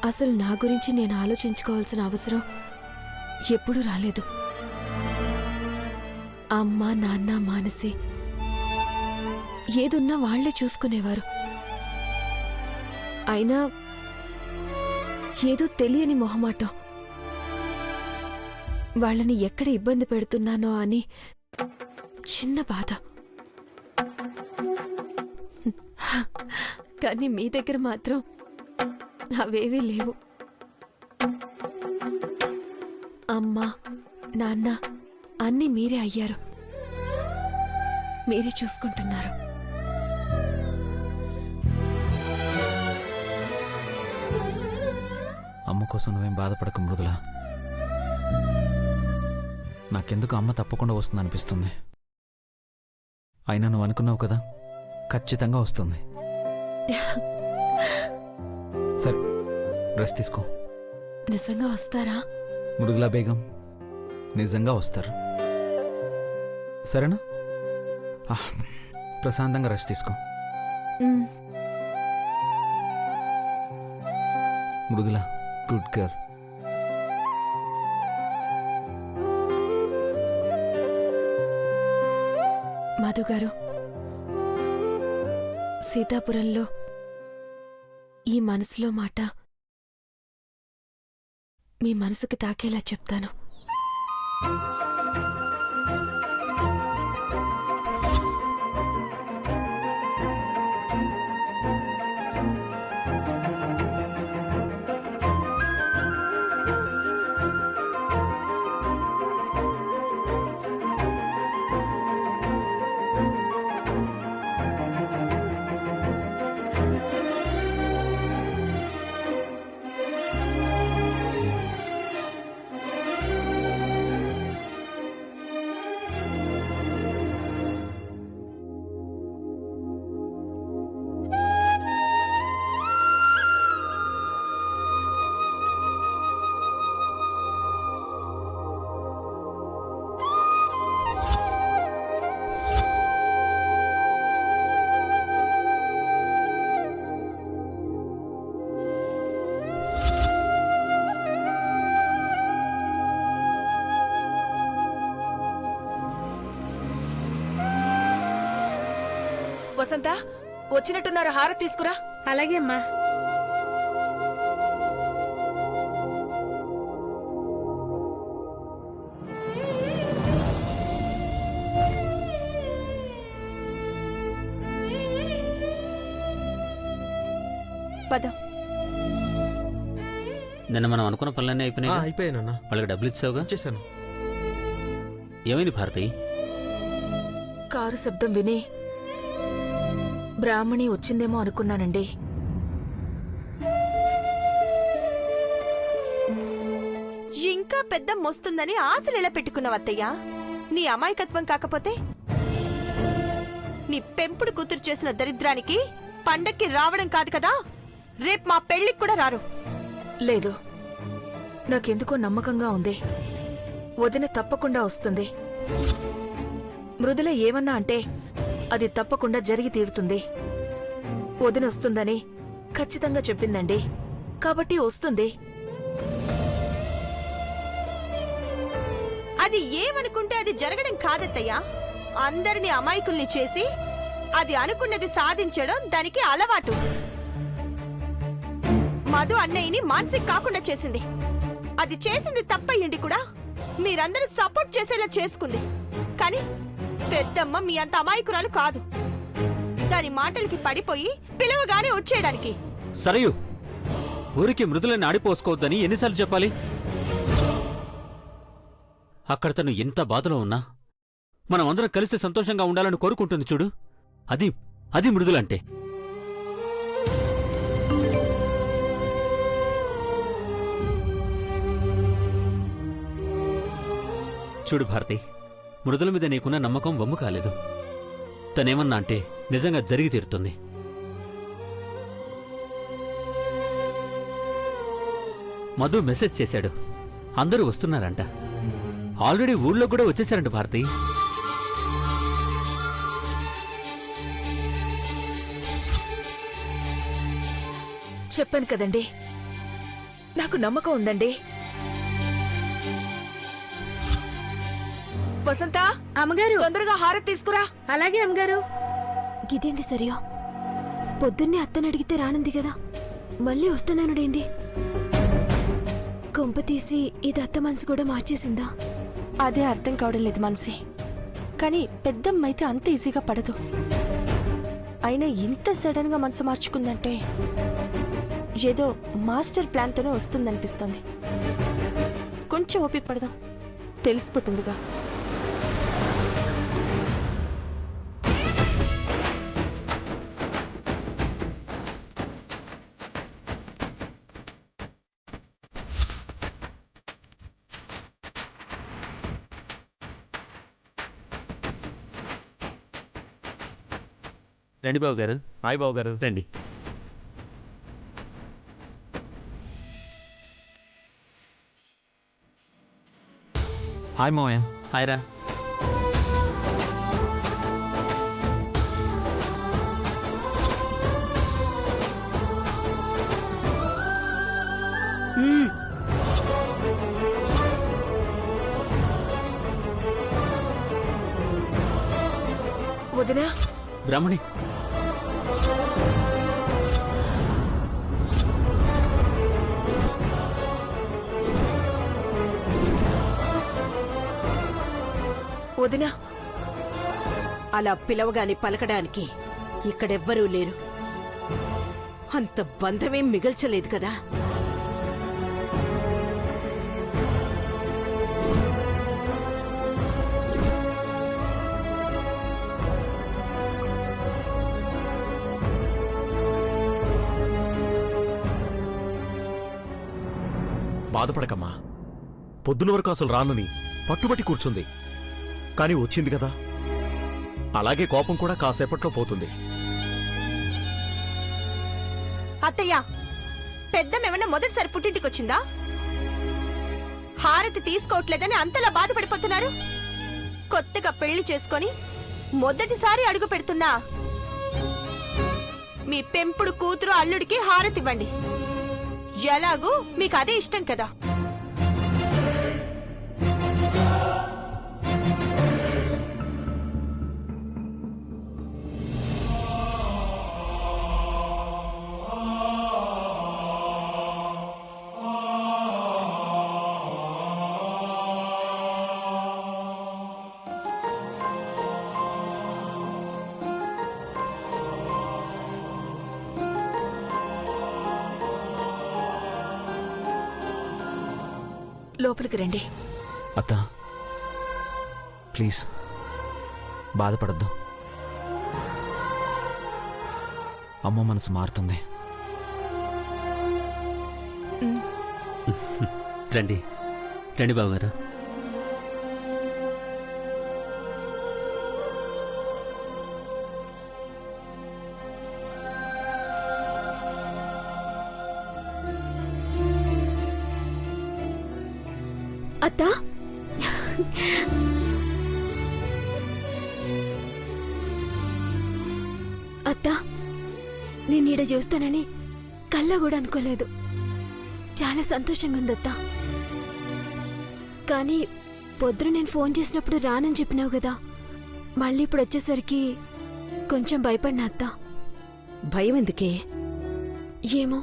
అసలు నా గురించి నేను ఆలోచించుకోవాల్సిన అవసరం ఎప్పుడూ రాలేదు. అమ్మ, నాన్న, మానసి ఏదున్నా వాళ్లే చూసుకునేవారు. అయినా ఏదో తెలియని మొహమాటం, వాళ్ళని ఎక్కడ ఇబ్బంది పెడుతున్నానో అని చిన్న బాధ. కానీ మీ దగ్గర మాత్రం అవేవీ లేవు. అమ్మ, నాన్న అన్నీ మీరే అయ్యారు, మీరే చూసుకుంటున్నారు. అమ్మ కోసం నువ్వేం బాధపడక మృదుల. నాకెందుకు అమ్మ తప్పకుండా వస్తుందనిపిస్తుంది. అయినా నువ్వు అనుకున్నావు కదా, ఖచ్చితంగా వస్తుంది. సరే, రెస్ట్ తీసుకో. నిజంగా వస్తారా? మృదులా బేగం నిజంగా వస్తారు. సరేనా? ప్రశాంతంగా రెస్ట్ తీసుకో. Mrudula good girl. మధు గారు, సీతాపురంలో ఈ మనసులో మాట మీ మనసుకి తాకేలా చెప్తాను. వసంత, వచ్చినట్టున్నారు, హారతి తీసుకురా. అలాగే అమ్మా. పద. నిన్న మనం అనుకున్న పనులన్నీ అయిపోయినాయి. అయిపోయానన్నా. వాళ్ళకి డబ్బులు ఇచ్చావుగా? ఇచ్చేసాను. ఏమైంది భారతి? కారు శబ్దం విని బ్రాహ్మణి వచ్చిందేమో అనుకున్నానండి. ఇంకా పెద్ద మొస్తుందని ఆశలు ఎలా పెట్టుకున్నావత్తయ్యా? నీ అమాయకత్వం కాకపోతే నీ పెంపుడు కూతురు చేసిన దరిద్రానికి పండక్కి రావడం కాదు కదా, రేపు మా పెళ్లికి కూడా రారు. లేదు, నాకెందుకో నమ్మకంగా ఉంది. వదిన తప్పకుండా వస్తుంది. మృదుల ఏమన్నా అంటే అది తప్పకుండా జరిగి తీరుతుంది. వదిన వస్తుందని ఖచ్చితంగా చెప్పిందండి, కాబట్టి వస్తుంది. అది ఏమనుకుంటే అది జరగడం కాదత్తయ్యా. అందరినీ అమాయకుల్ని చేసి అది అనుకున్నది సాధించడం దానికి అలవాటు. మధు అన్నయ్యని మానసిక కాకుండా చేసింది. అది చేసింది తప్పయ్యండి కూడా మీరందరూ సపోర్ట్ చేసేలా చేసుకుంది. కానీ పెద్దమ్మ మీ అంత అమాయకురాలు కాదు. దాని మాటలకి పడిపోయి పిలవగానే వచ్చేయడానికి. సరయు, ఊరికి మృదులని ఆడిపోసుకోవద్దని ఎన్నిసార్లు చెప్పాలి? అక్కడ తను ఎంత బాధలో ఉన్నా మనం అందరం కలిసి సంతోషంగా ఉండాలని కోరుకుంటుంది చూడు, అది మృదులంటే. చూడు భారతి, మృదుల మీద నీకున్న నమ్మకం వమ్ము కాలేదు. తనేమన్నా అంటే నిజంగా జరిగి తీరుతుంది. మధు మెసేజ్ చేశాడు, అందరూ వస్తున్నారంట. ఆల్రెడీ ఊళ్ళో కూడా వచ్చేశారంట భారతి. చెప్పాను కదండి, నాకు నమ్మకం ఉందండి. వసంత, అమ్మగారు తొందరగా హారతి తీసుకురా. అలాగే అమ్మగారు. గిదేంది సరియో, పొద్దున్నే అత్తని అడిగితే రానుంది కదా, మళ్ళీ వస్తాననుడేంది? కొంప తీసి ఇది అత్త మనసు కూడా మార్చేసిందా? అదే అర్థం కావడం లేదు మనసి. కానీ పెద్దమ్మ అయితే అంత ఈజీగా పడదు. అయినా ఇంత సడన్ గా మనసు మార్చుకుందంటే ఏదో మాస్టర్ ప్లాన్తోనే వస్తుందనిపిస్తుంది. కొంచెం ఓపిక పడదాం, తెలిసిపోతుందిగా. రండి బాబు గారు. హాయ్ బాబు గారు. రండి. హాయ్ మావయ్య. హాయ్ రా. వదినా, బ్రాహ్మణి, వదినా, అలా పిలవగాని పలకడానికి ఇక్కడెవ్వరూ లేరు. అంత బంధమేం మిగల్చలేదు కదా. బాధపడకమ్మా. పొద్దున వరకు అసలు రానని పట్టుబట్టి కూర్చుంది. కానీ వచ్చింది కదా, అలాగే కోపం కూడా కాసేపట్లో పోతుంది. అత్తయ్య, పెద్దమ్మేమన్నా మొదటిసారి పుట్టింటికొచ్చిందా? హారతి తీసుకోవట్లేదని అంతలా బాధపడిపోతున్నారు. కొత్తగా పెళ్లి చేసుకొని మొదటిసారి అడుగు పెడుతున్నా మీ పెంపుడు కూతురు అల్లుడికి హారతివ్వండి. ఎలాగూ మీకు అదే ఇష్టం కదా. లోపలికి రండి. అత్త ప్లీజ్ బాధపడద్దు. అమ్మ మనసు మారుతుంది. రండి. రండి బాబు గారు. అత్తా, అత్తా, నేను ఈడ చూస్తానని కల్లా కూడా అనుకోలేదు. చాలా సంతోషంగా ఉందత్తా. కానీ పొద్దున నేను ఫోన్ చేసినప్పుడు రానని చెప్పినావు కదా, మళ్ళీ ఇప్పుడు వచ్చేసరికి కొంచెం భయపడినా అత్తా. భయం ఎందుకే? ఏమో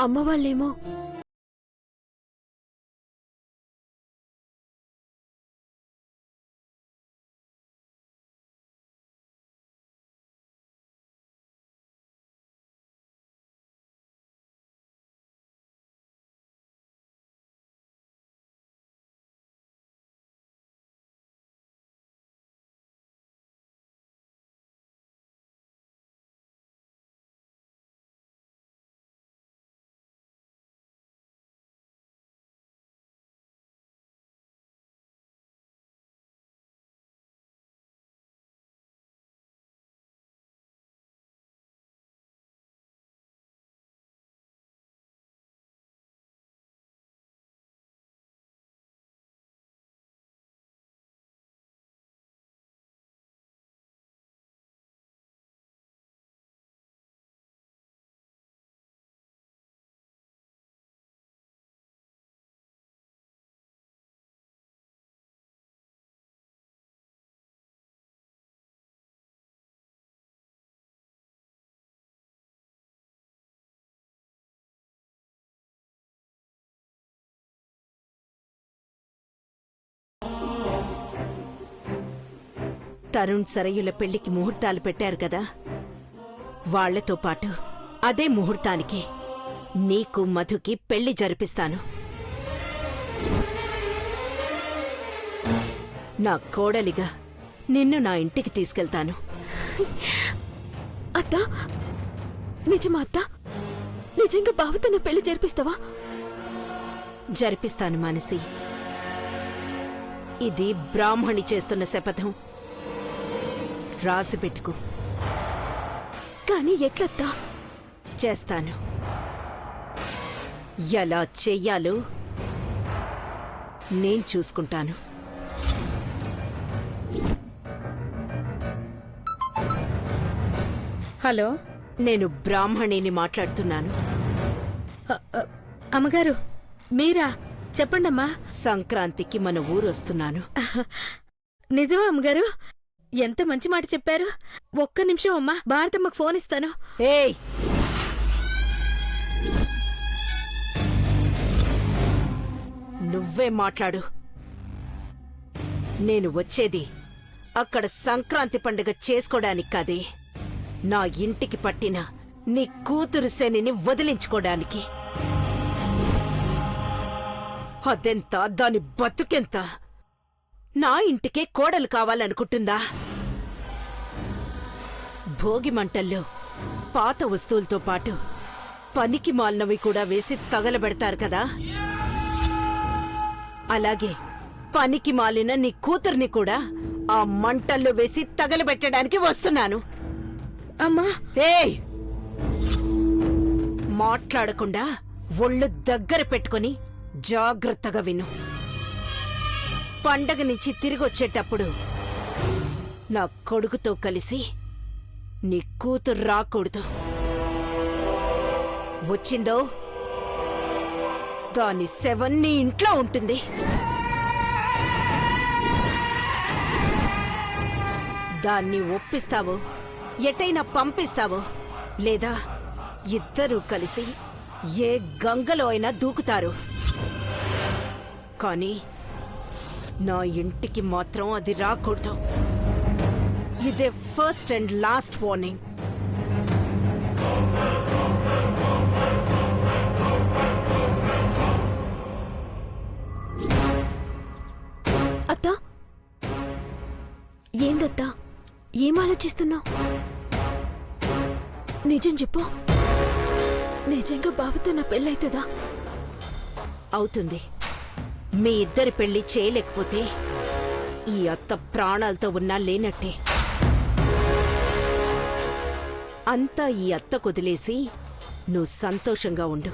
అమ్మ వాళ్ళేమో తరుణ్ సరయుల పెళ్లికి ముహూర్తాలు పెట్టారు కదా, వాళ్లతో పాటు అదే ముహూర్తానికి నీకు మధుకి పెళ్లి జరిపిస్తాను. నా కోడలిగా నిన్ను నా ఇంటికి తీసుకెళ్తాను. అత్త, నిజమా అత్త? నిజంగా బావతో నా పెళ్లి జరిపిస్తావా? జరిపిస్తాను మానసి. ఇది బ్రాహ్మణి చేస్తున్న శపథం. రాసి పెట్టుకో. కానీ ఎట్లత్తా? చేస్తాను. ఎలా చెయ్యాలో నేను చూసుకుంటాను. హలో, నేను బ్రాహ్మణిని మాట్లాడుతున్నాను. అమ్మగారు మీరా? చెప్పండమ్మా. సంక్రాంతికి మన ఊరొస్తున్నాను. నిజమా అమ్మగారు? ఎంత మంచి మాట చెప్పారు. ఒక్క నిమిషం అమ్మా, భారతమ్మకు ఫోన్ ఇస్తాను. ఏయ్, నువ్వే మాట్లాడు. నేను వచ్చేది అక్కడ సంక్రాంతి పండుగ చేసుకోడానికి కాదే, నా ఇంటికి పట్టిన నీ కూతురు శనిని వదిలించుకోడానికి. అదెంత, దాని బతుకెంత? నా ఇంటికే కోడలు కావాలనుకుంటుందా? భోగి మంటల్లో పాత వస్తువులతో పాటు పనికి మాలినవి కూడా వేసి తగలబెడతారు కదా, అలాగే పనికి మాలిన నీ కూతుర్ని కూడా ఆ మంటల్లో వేసి తగలబెట్టడానికి వస్తున్నాను. అమ్మా, ఏయ్, మాట్లాడకుండా ఒళ్ళు దగ్గర పెట్టుకొని జాగ్రత్తగా విను. పండగ నుంచి తిరిగొచ్చేటప్పుడు నా కొడుకుతో కలిసి నీ కూతురు రాకూడదు. వచ్చిందో దాని శవం నీ ఇంట్లో ఉంటుంది. దాన్ని ఒప్పిస్తావో, ఎటైనా పంపిస్తావో, లేదా ఇద్దరూ కలిసి ఏ గంగలో అయినా దూకుతారు. కానీ నా ఇంటికి మాత్రం అది రాకూడదు. ఇదే ఫస్ట్ అండ్ లాస్ట్ వార్నింగ్. అత్తా, ఏందత్తా? ఏం ఆలోచిస్తున్నావు? నిజం చెప్పు. నిజంగా బావతో నా పెళ్ళైతుందా? అవుతుంది. మీ ఇద్దరి పెళ్లి చేయలేకపోతే ఈ అత్త ప్రాణాలతో ఉన్నా లేనట్టే. అంతా ఈ అత్త కుదిలేసి నువ్వు సంతోషంగా ఉండు.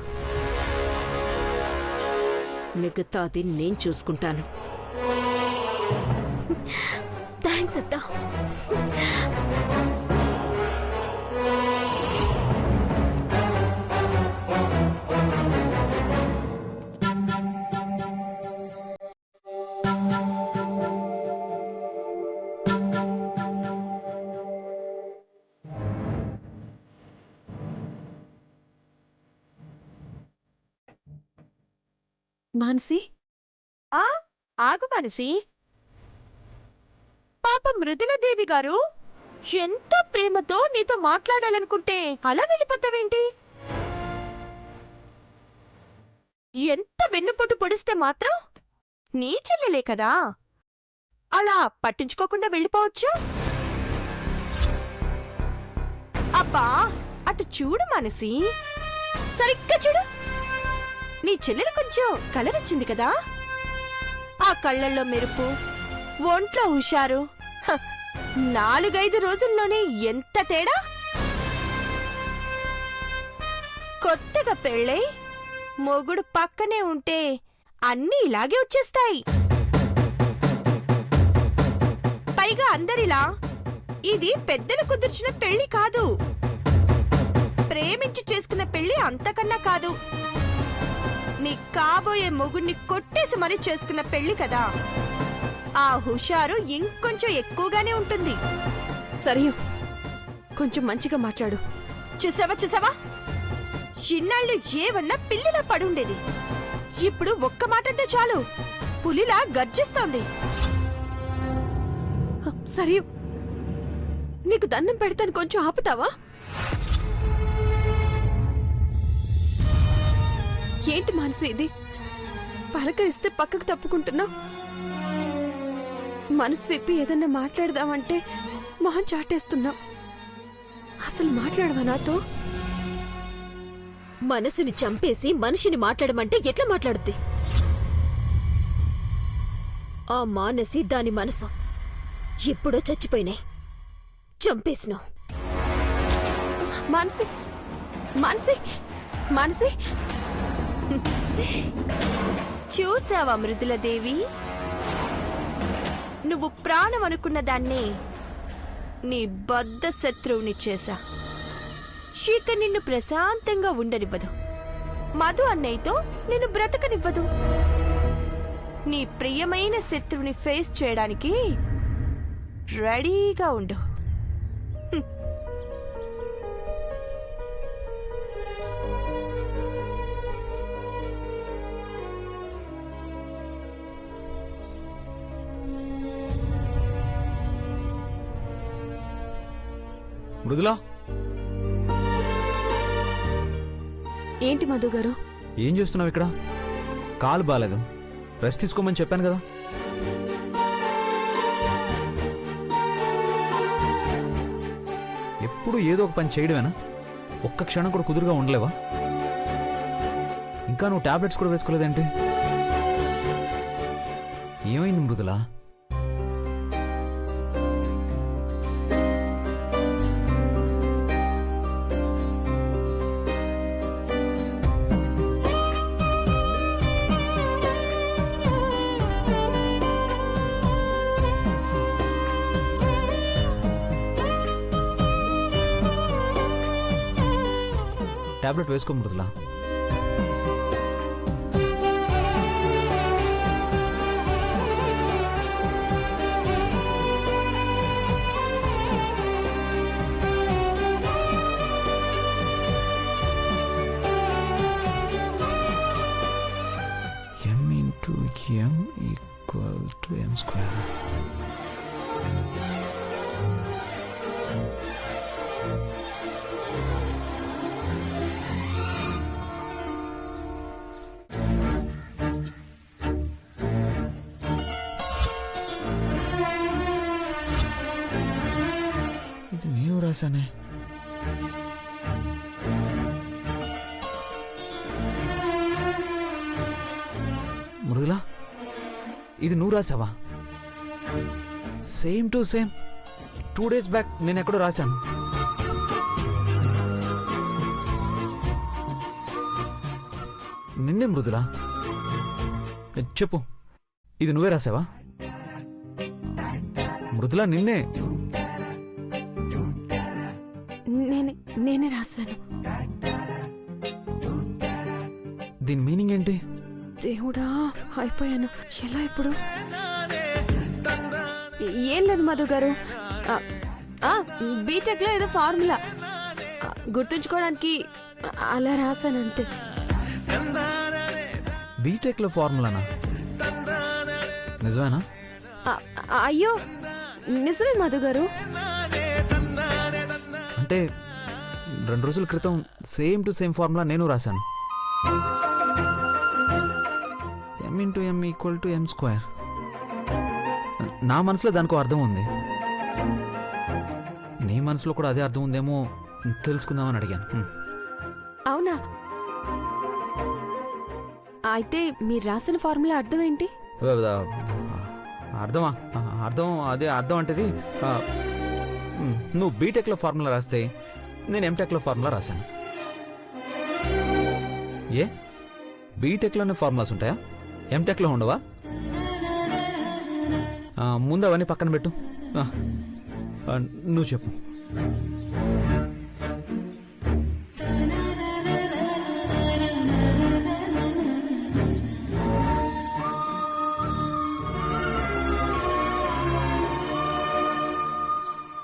మిగతాది నేను చూసుకుంటాను. థ్యాంక్స్ అత్తా. మానసి, ఆగు మనిషి. పాప మృదులదేవి గారు ఎంత ప్రేమతో నీతో మాట్లాడాలనుకుంటే అలా వెళ్ళిపోతావేంటి? ఎంత వెన్నుపోటు పొడిస్తే మాత్రం నీ చెల్లెలే కదా, అలా పట్టించుకోకుండా వెళ్ళిపోవచ్చు. అబ్బా, అటు చూడు మనసి, సరిగ్గా చూడు. నీ చెల్లెలు కొంచెం కలర్ వచ్చింది కదా, ఆ కళ్ళల్లో మెరుపు, ఒంట్లో హుషారు. 4-5 రోజుల్లోనే ఎంత తేడా! కొత్తగా పెళ్ళై మొగుడు పక్కనే ఉంటే అన్నీ ఇలాగే వచ్చేస్తాయి. పైగా అందరిలా ఇది పెద్దలు కుదిర్చిన పెళ్లి కాదు, ప్రేమించి చేసుకున్న పెళ్లి అంతకన్నా కాదు. నీ కాబోయే మొగుడిని కొట్టేసి మరీ చేసుకున్న పెళ్లి కదా, ఆ హుషారు ఇంకొంచెం ఎక్కువగానే ఉంటుంది. సరియు, కొంచెం మంచిగా మాట్లాడు. చూసావా, ఇన్నాళ్ళు ఏవన్నా పిల్లిలా పడుండేది, ఇప్పుడు ఒక్క మాటంటే చాలు పులిలా గర్జిస్తోంది. సరియు, నీకు దండం పెడతాను, కొంచెం ఆపుతావా? ఏంటి మానసి ఇది? పలకరిస్తే పక్కకు తప్పుకుంటున్నావు. మనసు విప్పి ఏదన్నా మాట్లాడదామంటే మొహం చాటేస్తున్నావు. అసలు మాట్లాడవా నాతో? మనసుని చంపేసి మనిషిని మాట్లాడమంటే ఎట్లా మాట్లాడుద్ది? ఆ మానసి దాని మనసు ఎప్పుడో చచ్చిపోయినాయి. చంపేసినావు. మానసి, మానసి, మానసి. చూసావా మృదులదేవి, నువ్వు ప్రాణం అనుకున్న దాన్ని నీ బద్ధ శత్రువుని చేశా. ఇక నిన్ను ప్రశాంతంగా ఉండనివ్వదు. మధు అన్నయ్యతో నిన్ను బ్రతకనివ్వదు. నీ ప్రియమైన శత్రువుని ఫేస్ చేయడానికి రెడీగా ఉండు. మృదులా, ఏంటి మధు గారు? ఏం చేస్తున్నావు ఇక్కడ? కాలు బాలేదు, రెస్ట్ తీసుకోమని చెప్పాను కదా. ఎప్పుడు ఏదో ఒక పని చేయడమేనా? ఒక్క క్షణం కూడా కుదురుగా ఉండలేవా? ఇంకా నువ్వు టాబ్లెట్స్ కూడా వేసుకోలేదేంటి? ఏమైంది మృదులా? టాబ్లెట్ వేసుకో మృదులా. m into m equal to m square. ఇది నేను రాశానే. మృదులా, ఇది నువ్వు రాసావా? Same to same 2 days back నేను ఎక్కడో రాశాను. నిన్నే మృదులా, చెప్పు, ఇది నువ్వే రాసావా? మృదులా, నిన్నే. నేనే రాశాను. దీని మీనింగ్ ఏంటి? దేవుడా, అయిపోయాను. ఎలా ఇప్పుడు? ఏం లేదు మధు గారు, బీటెక్ లో ఏదో ఫార్ములా గుర్తుంచుకోవడానికి అలా రాశాను అంతే. బీటెక్ లో ఫార్ములానా? నిజమేనా? అయ్యో నిజమే మధు గారు. అంటే 2 రోజుల క్రితం సేమ్ టు సేమ్ ఫార్ములా నేను రాశాను. m into m equal to m square. నా మనసులో దానికో అర్థం ఉంది. నీ మనసులో కూడా అదే అర్థం ఉందేమో తెలుసుకుందామని అడిగాను. అవునా? అయితే మీరు రాసిన ఫార్ములా అర్థం ఏంటి? అర్థమా? అదే అర్థం అంటేది, నువ్వు బీటెక్లో ఫార్ములా రాస్తే నేను ఎంటెక్లో ఫార్ములా రాశాను. ఏ బీటెక్లోనే ఫార్ములాస్ ఉంటాయా? ఎంటెక్లో ఉండవా? ముందు అవన్నీ పక్కన పెట్టు. నువ్వు చెప్పు.